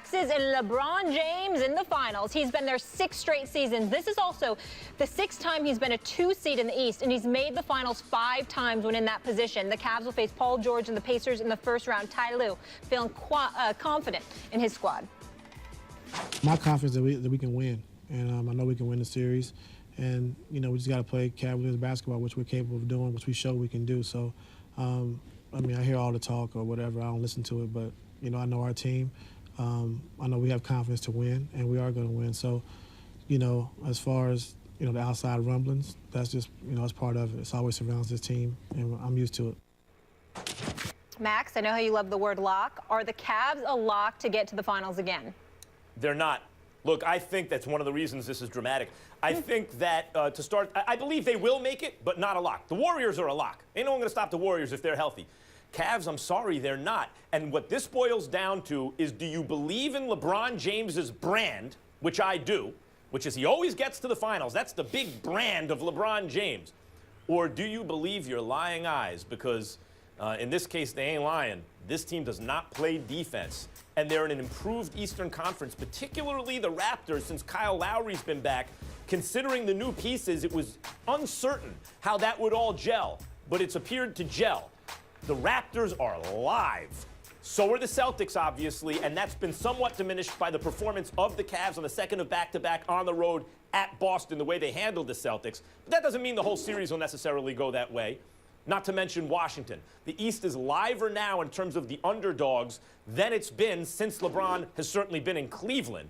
Max's and LeBron James in the finals. He's been there 6 straight seasons. This is also the 6th time he's been a 2 seed in the East, and he's made the finals 5 times when in that position. The Cavs will face Paul George and the Pacers in the first round. Ty Lue feeling confident in his squad. My confidence that we can win, and I know we can win the series. And, you know, we just got to play Cavaliers basketball, which we're capable of doing, which we show we can do. So, I mean, I hear all the talk or whatever. I don't listen to it, but, you know, I know our team. I know we have confidence to win, and we are going to win. So, you know, as far as, you know, the outside rumblings, that's just, you know, it's part of it. It's always surrounds this team, and I'm used to it. Max, I know how you love the word lock. Are the Cavs a lock to get to the finals again? They're not. Look, I think that's one of the reasons this is dramatic. I think that to start, I believe they will make it, but not a lock. The Warriors are a lock. Ain't no one going to stop the Warriors if they're healthy. Cavs, I'm sorry, they're not. And what this boils down to is, do you believe in LeBron James's brand, which I do, which is he always gets to the finals. That's the big brand of LeBron James. Or do you believe your lying eyes? Because in this case, they ain't lying. This team does not play defense. And they're in an improved Eastern Conference, particularly the Raptors, since Kyle Lowry's been back. Considering the new pieces, it was uncertain how that would all gel, but it's appeared to gel. The Raptors are live. So are the Celtics, obviously, and that's been somewhat diminished by the performance of the Cavs on the second of back-to-back on the road at Boston, the way they handled the Celtics. But that doesn't mean the whole series will necessarily go that way. Not to mention Washington. The East is liver now in terms of the underdogs than it's been since LeBron has certainly been in Cleveland.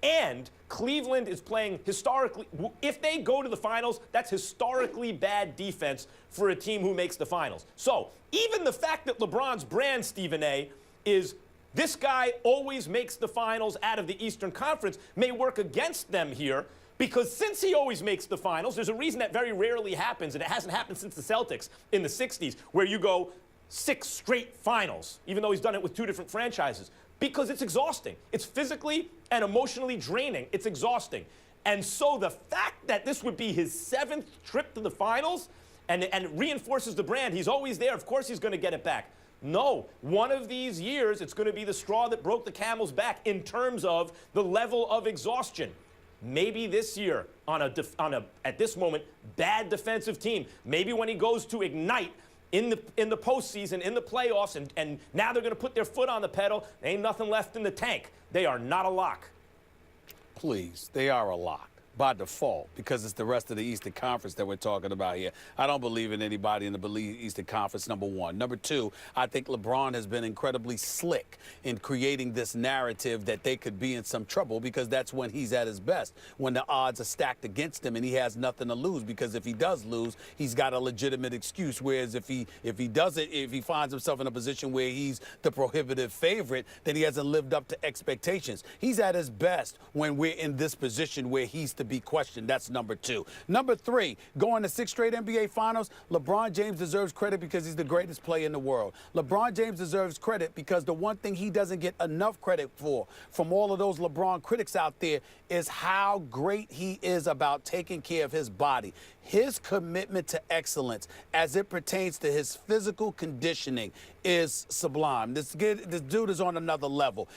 And Cleveland is playing historically, if they go to the finals, that's historically bad defense for a team who makes the finals. So even the fact that LeBron's brand, Stephen A., is this guy always makes the finals out of the Eastern Conference may work against them here. Because since he always makes the finals, there's a reason that very rarely happens, and it hasn't happened since the Celtics in the 60s, where you go 6 straight finals, even though he's done it with 2 different franchises, because it's exhausting. It's physically and emotionally draining. It's exhausting. And so the fact that this would be his 7th trip to the finals and it reinforces the brand, he's always there, of course he's going to get it back. No, one of these years, it's going to be the straw that broke the camel's back in terms of the level of exhaustion. Maybe this year on a at this moment, bad defensive team. Maybe when he goes to ignite in the postseason, in the playoffs, and now they're going to put their foot on the pedal. There ain't nothing left in the tank. They are not a lock. Please, they are a lock by default, because it's the rest of the Eastern Conference that we're talking about here. I don't believe in anybody in the Eastern Conference, number one. Number two, I think LeBron has been incredibly slick in creating this narrative that they could be in some trouble, because that's when he's at his best, when the odds are stacked against him and he has nothing to lose, because if he does lose, he's got a legitimate excuse. Whereas if he finds himself in a position where he's the prohibitive favorite, then he hasn't lived up to expectations. He's at his best when we're in this position where he's to be questioned. That's number two. Number three, going to 6 straight NBA Finals, LeBron James deserves credit because he's the greatest player in the world. LeBron James deserves credit because the one thing he doesn't get enough credit for from all of those LeBron critics out there is how great he is about taking care of his body. His commitment to excellence as it pertains to his physical conditioning is sublime. This dude is on another level.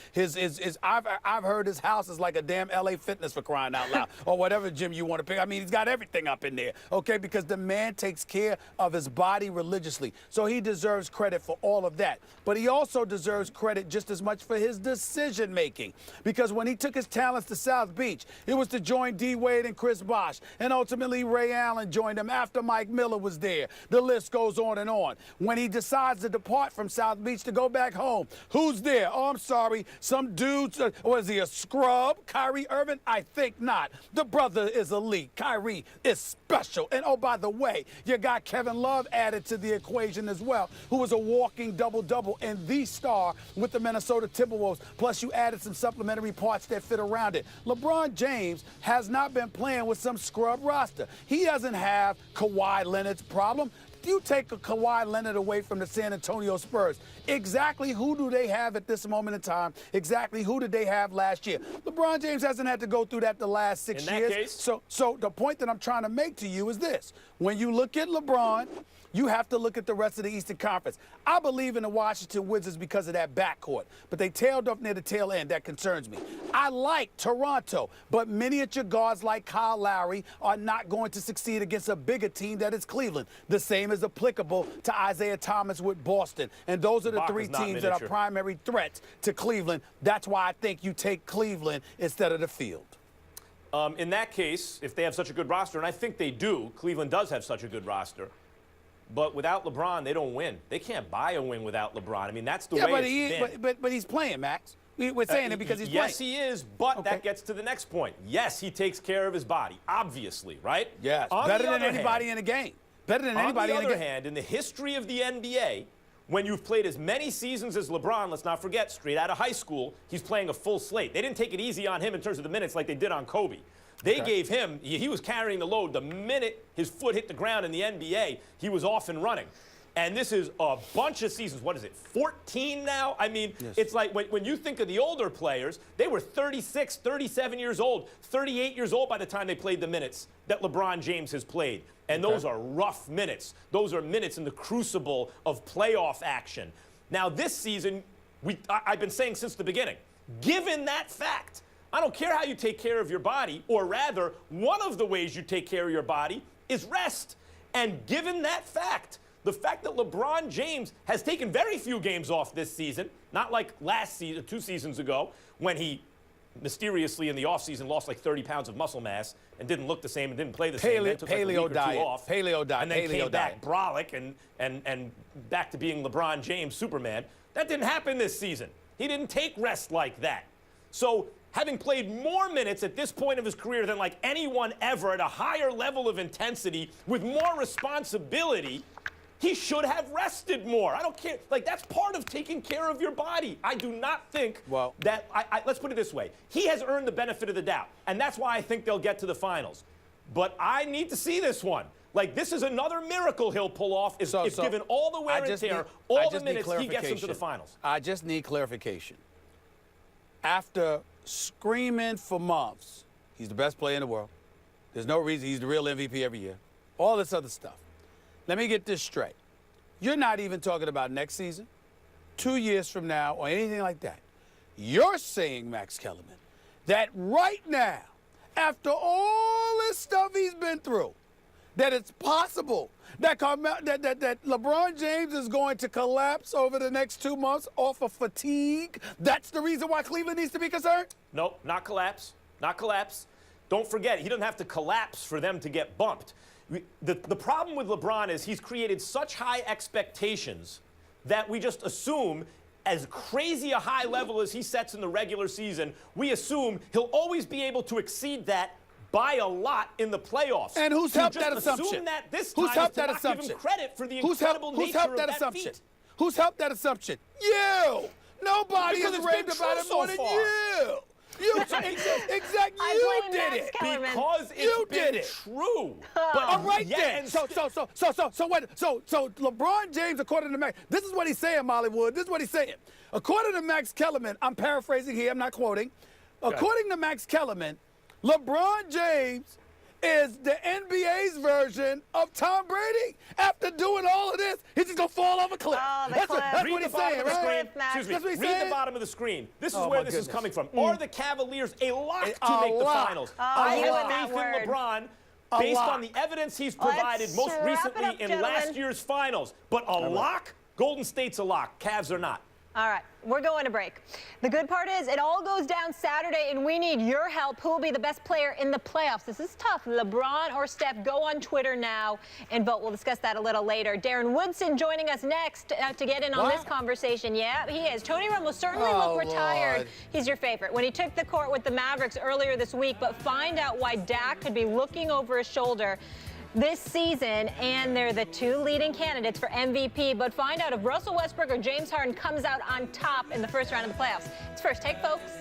I've heard his house is like a damn LA Fitness, for crying out loud, or whatever gym you want to pick. I mean, he's got everything up in there, okay, because the man takes care of his body religiously. So he deserves credit for all of that. But he also deserves credit just as much for his decision making, because when he took his talents to South Beach, it was to join D. Wade and Chris Bosh, and ultimately Ray Allen joined him after Mike Miller was there. The list goes on and on. When he decides to depart from South Beach to go back home, who's there? Oh, I'm sorry, some dude, was he a scrub? Kyrie Irving? I think not. The brother is elite. Kyrie is special. And oh, by the way, you got Kevin Love added to the equation as well, who was a walking double-double and the star with the Minnesota Timberwolves. Plus, you added some supplementary parts that fit around it. LeBron James has not been playing with some scrub roster. He doesn't have Kawhi Leonard's problem. you take a Kawhi Leonard away from the San Antonio Spurs, exactly who do they have at this moment in time? Exactly who did they have last year? LeBron James hasn't had to go through that the last 6 years. In that case? So the point that I'm trying to make to you is this. When you look at LeBron, you have to look at the rest of the Eastern Conference. I believe in the Washington Wizards because of that backcourt, but they tailed off near the tail end. That concerns me. I like Toronto, but miniature guards like Kyle Lowry are not going to succeed against a bigger team that is Cleveland. The same is applicable to Isaiah Thomas with Boston. And those are the three teams that are primary threats to Cleveland. That's why I think you take Cleveland instead of the field. In that case, if they have such a good roster, and I think they do, Cleveland does have such a good roster, but without LeBron, they don't win. They can't buy a win without LeBron. I mean, that's the way it's been. But he's playing, Max. We're saying it because he's playing. Yes, he is, but that gets to the next point. Yes, he takes care of his body, obviously, right? Yes, better than anybody in the game. Better than anybody in the game. On the other hand, in the history of the NBA, when you've played as many seasons as LeBron, let's not forget, straight out of high school, he's playing a full slate. They didn't take it easy on him in terms of the minutes like they did on Kobe. They gave him, he was carrying the load. The minute his foot hit the ground in the NBA, he was off and running. And this is a bunch of seasons. What is it, 14 now? I mean, it's like when you think of the older players, they were 36, 37 years old, 38 years old by the time they played the minutes that LeBron James has played. And those are rough minutes. Those are minutes in the crucible of playoff action. Now, this season, I've been saying since the beginning, given that fact, I don't care how you take care of your body, or rather, one of the ways you take care of your body is rest. And given that fact, the fact that LeBron James has taken very few games off this season, not like last season, 2 seasons ago, when he mysteriously in the offseason lost like 30 pounds of muscle mass and didn't look the same and didn't play the same. Then took like a week or two off. Paleo diet. And then came back brolic and back to being LeBron James, Superman. That didn't happen this season. He didn't take rest like that. So having played more minutes at this point of his career than like anyone ever at a higher level of intensity with more responsibility, he should have rested more. I don't care. Like, that's part of taking care of your body. I do not think that, let's put it this way. He has earned the benefit of the doubt, and that's why I think they'll get to the finals. But I need to see this one. Like, this is another miracle he'll pull off if given all the wear and tear, all the minutes, he gets them to the finals. I just need clarification. After screaming for months, he's the best player in the world. There's no reason he's the real MVP every year. All this other stuff. Let me get this straight. You're not even talking about next season, 2 years from now, or anything like that. You're saying, Max Kellerman, that right now, after all this stuff he's been through, that it's possible that LeBron James is going to collapse over the next 2 months off of fatigue. That's the reason why Cleveland needs to be concerned? Nope, not collapse. Not collapse. Don't forget, he doesn't have to collapse for them to get bumped. The problem with LeBron is he's created such high expectations that we just assume, as crazy a high level as he sets in the regular season, we assume he'll always be able to exceed that by a lot in the playoffs. And who's helped that assumption? Assume that this time who's helped that not assumption? Give him credit for the incredible nature of that feat. Who's helped that assumption? You. Nobody has raved about it more than you. You exactly. You did it because it's been true. But all right then. So LeBron James, according to Max, this is what he's saying, Molly Wood. This is what he's saying. According to Max Kellerman, I'm paraphrasing here. I'm not quoting. According to Max Kellerman, LeBron James is the NBA's version of Tom Brady. After doing all of this, he's just gonna fall off a cliff. That's what he's saying, right? Excuse me. Read the bottom of the screen. This is where this is coming from. Are the Cavaliers a lock to make the finals? I have faith in LeBron based on the evidence he's provided most recently in last year's finals. But a lock? Golden State's a lock. Cavs are not. All right, we're going to break. The good part is it all goes down Saturday, and we need your help. Who will be the best player in the playoffs? This is tough. LeBron or Steph? Go on Twitter now and vote. We'll discuss that a little later. Darren Woodson joining us next to get in on this conversation. Yeah, he is. Tony Romo certainly looked retired. Lord. He's your favorite. When he took the court with the Mavericks earlier this week, but find out why Dak could be looking over his shoulder this season, and they're the 2 leading candidates for MVP. But find out if Russell Westbrook or James Harden comes out on top in the first round of the playoffs. It's First Take, folks.